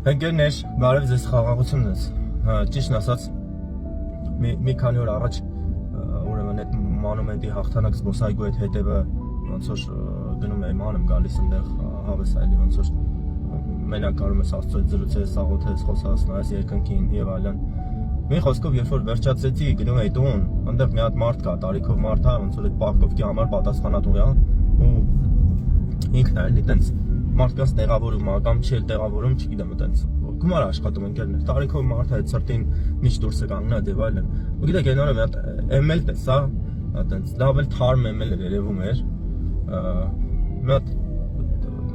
Ընկերներ, բարև ձեզ խաղաղությունից, ճիշտն ասած մի քանի օր առաջ ուրեմն այդ մանումենտի հաղթանակ զբոսայգու այդ հետևը ոնց որ գնում էի մանում գալիս այնտեղ հավես այլի ոնց որ մենակ կարում ես Աստծո հետ զրուցես, աղոթես, խոսաս, նայես երկնքին եւ այլն։ Մի խոսքով երբ որ վերջացեցի գնում էի տուն, այնտեղ մի հատ մարդ կա, տարիքով մարդ է, ոնց որ այդ պարկովքի համար պատասխանատու է ու ինքն է էլի տենց մարդկանց տեղավորում է կամ չի տեղավորում, չգիտեմ, այտենց գումար աշխատում ընկերներ, տարիքով մարդ է, սրտին միշտ դուրս է կանգնած եւ այլն։ Ու գիտեք, այն օրը մի հատ ML տեսա, այտենց լավ էլ թարմ ML էր երևում էր։ Մի հատ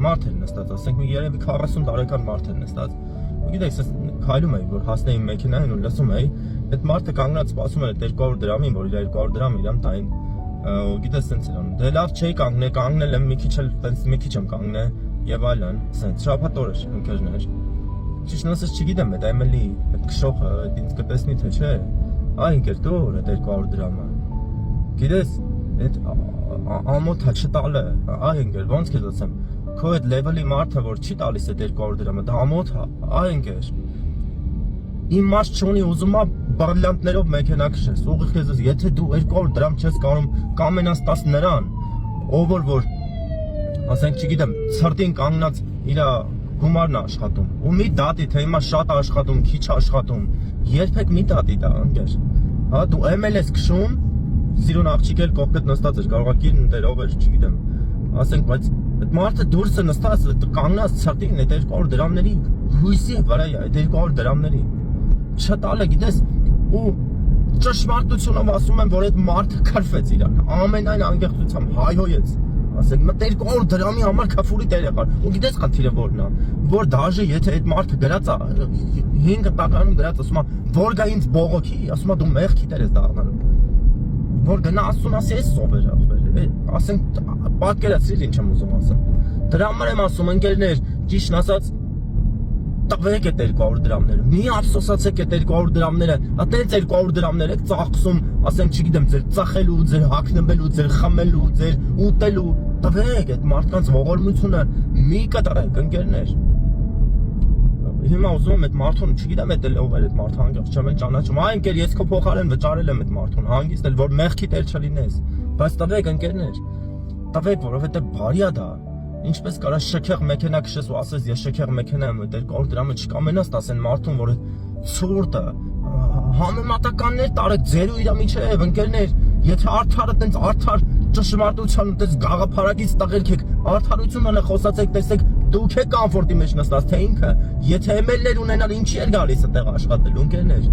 մարդ էր նստած, ասենք մի երևի 40 տարեկան մարդ էր նստած։ Ու գիտեք, քայլում էի, որ հասնեի մեքենային ու լսում էի, այդ մարդը կանգնած սպասում էր 200 դրամին, որ իր 200 դրամ իրան տային։ Ու գիտես սենց էր անում։ Դե լավ չէի կանգնել եմ մի քիչ էլ տենց մի քիչ եմ կանգնել եւ այլն, սենց շաբաթ օր էր ընկերներ։ Ճիշտն ասած չգիտեմ, այդ ML-ի այդ քշողը ինձ կտեսնի թե չէ։ Այ ընկեր դուր այդ 200 դրամը։ Գիտես, այդ ամոթա չտալը, այ ընկեր, ոնց քեզ ասեմ, քո այդ լեվելի մարդը որ չի տալիս այդ 200 դրամը, դա ամոթ է, այ ընկեր։ Իմ մաս չունի ուզում է բրիլյանտներով մեքենա քշես, ուղիղ քեզ ասես, եթե դու 200 դրամ չես կարող կամենաս տաս նրան, ով որ ասենք չգիտեմ, սրտին կանգնած իր գումարն է աշխատում, ու մի դատի, թե հիմա շատ աշխատում, քիչ աշխատում, երբեք մի դատի դա ընկեր։ Հա դու ML ես քշում, սիրուն աղջիկ էլ կողքդ նստած էր, կարող է կին ընտերով էր, չգիտեմ։ Ասենք, բայց այդ մարդը դուրս է նստած, կանգնած սրտին այդ 200 դրամների հույսի վրա է, այդ 200 դրամների։ Չտալը, գիտես, ու ճշմարտությունով ասում եմ, որ այդ մարդը քրֆեց իրան, ամենայն անկեղծությամբ հայհոյեց։ Ասենք, մտ 200 դրամի համար քաֆուրի տեր եղար, ու գիտես խնդիրը որն է, որ դաժե եթե այդ մարդը գրած է, 5 տականում գրած, ասում է, որ գա ինձ բողոքի, ասում է դու մեղքի տեր ես դառնալու, որ գնա ասում ասի էս սովեր ախվել, ասենք, պատկերացրիր ինչ եմ ուզում ասեմ, դրա համար եմ ասում ընկերներ, ճիշտն ասած, տվեք այդ 200 դրամները, մի ափսոսացեք այդ 200 դրամները, այտենց 200 դրամներ եք ծախսում, ասենք չգիտեմ, ձեր ծախելու, ձեր հագնվելու, ձեր խմելու, ձեր ուտելու, տվեք այդ մարդկանց ողորմությունը, մի կտրեք ընկերներ։ Հիմա ուզում եմ այդ մարդուն, չգիտեմ այդ ով էր այդ մարդը հանգիստ չեմ ճանաչում, այ ընկեր ես քո փոխարեն վճարել եմ այդ մարդուն, հանգիստ էլ որ մեղքի տեր չլինես, բայց տվեք ընկերներ, տվեք, որովհետև բարի է դա։ Ինչպես կարա շքեղ մեքենա քշես ու ասես ես շքեղ մեքենա եմ, 200 դրամը չկամենաս տասեն մարդուն, որ ցուրտը համեմատականներ տարեք ձեր ու իր միջև ընկերներ, եթե արդարը տենց արդար ճշմարտության տենց գաղափարակից տղերք եք, արդարությունն է խոսացեք, տեսեք դուք եք կոմֆորտի մեջ նստած, թե ինքը, եթե ML-ներ ունենալ ինչի էր գալիս այդտեղ աշխատելու ընկերներ։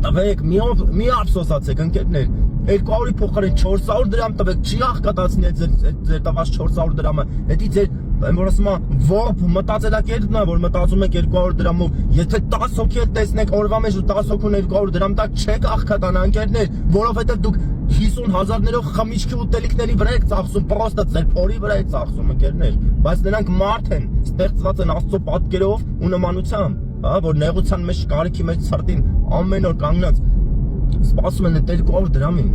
Տվեք, մի ափսոսացեք ընկերներ, 200-ի փոխարեն 400 դրամ տվեք, չի աղքատացնի ձեր տված 400 դրամը, հետի ձեր, որ ասում է, ողբ մտածելակերպն է, որ մտածում եք 200 դրամով, եթե 10 հոգի հետ տեսնեք օրվա մեջ ու 10 հոգուն 200 դրամ տակ չեք աղքատանա ընկերներ, որովհետև դուք 50,000-ներով խմիչքի ուտելիքների վրա եք ծախսում, պրոստը ձեր փորի վրա եք ծախսում ընկերներ, բայց նրանք մարդ են, ստեղծված են Աստծո պատկերով ու նմանությամբ, հա, որ նեղության մեջ կարիքի մեջ սրտին ամեն օր կանգնած սպասում են 200 դրամին։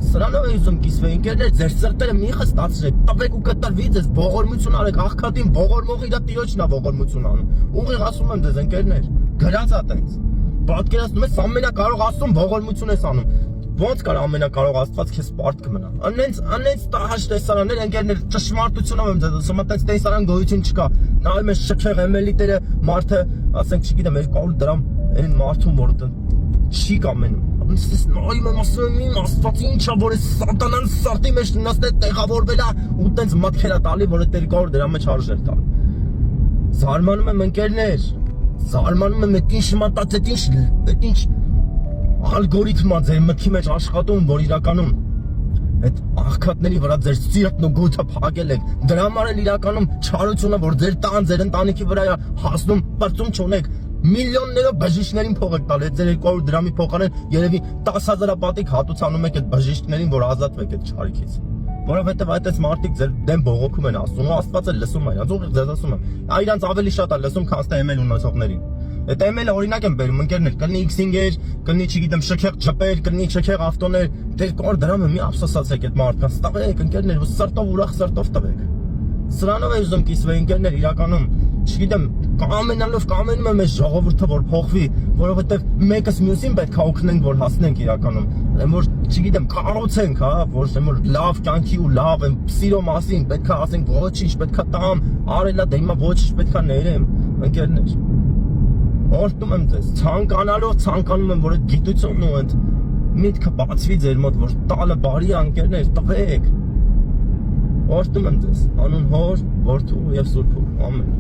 Սրանով է ուզում կիսվե ընկերներ, ձեր սրտերը մի խստացրեք, տվեք ու կտրվի ձեզ, ողորմություն արեք, աղքատին ողորմող իր տիրոջն է ողորմություն անում։ Ուղիղ ասում եմ ձեզ ընկերներ, գրած է տենց։ Պատկերացնում ես ամենակարող Աստծուն ողորմություն ես անում։ Ոնց կար ամենակարող Աստված քեզ պարտք մնա։ Անենց տահաշ տեսարաններ ընկերներ, ճշմարտությունով եմ ձեզ ասում, այտենց տեսարան գոյություն չկա։ Նայում ես շքեղ ML-իտերը, մարդը, ասենք չգիտեմ 200 դրամ այն մարդուն որ չի կամենում։ Ես նայում եմ ասում եմ Աստված ինչա որ է սատանան սարտի մեջ նստել տեղավորվել է ու տենց մտքեր է տալի որ այդ 200 դրամը չարժեր տալ։ Զարմանում եմ ընկերներ, զարմանում եմ այդ ինչ մտած այդ ինչ ալգորիթմ է ձեր մտքի մեջ աշխատում, որ իրականում այդ աղքատների վրա ձեր սիրտն ու գութը փակել եք, դրա համար էլ իրականում չարությունը, որ ձեր տան, ձեր ընտանիքի վրա է հասնում, բարձում չունեք, միլիոններով բժիշկներին փող եք տալ, այդ ձեր 200 դրամի փոխարեն երևի 10,000 պատիկ հատուցանում եք այդ բժիշկներին, որ ազատվեք այդ չարիքից։ Որովհետև այդպես մարդիկ ձեր դեմ բողոքում են ասում, ու Աստված էլ լսում է, ուղիղ ձեզ ասում եմ, իրանց ավելի շատ է լսում, քան թե ML ունեցողներին։ Այդ ML-ը օրինակ եմ բերում ընկերներ, կլինի X-ing-էր, կլինի չգիտեմ շքեղ ջպեր, կլինի շքեղ ավտոներ, 200 դրամը մի ափսոսացեք այդ մարդկանց, տվեք ընկերներ, սրտով ուրախ սրտով տվեք։ Սրանով է ուզում կիսվե ընկերներ իրականում, չգիտեմ, կամենալով կամենում եմ այս ժողովուրդը որ փոխվի, որովհետև մեկս մյուսին պետք է օգնենք, որ հասնենք իրականում, որ չգիտեմ, կառուցենք, հա, որ լավ կյանքի ու լավ եմ, սիրո մասին պետք է ասենք ոչինչ, պետք է տամ, արելա, դե հիմա ոչինչ պետք է ներեմ, ընկերներ։ Օրհնում եմ ձեզ, ցանկանալով ցանկանում եմ, որ այդ գիտությունն ու այդ միտքը բացվի ձեր մոտ, որ տալը բարի անկերներ, տվեք։ Օրհնում եմ ձեզ, անուն Հոր, Որդու եւ Սուրբ Հոր, ամեն։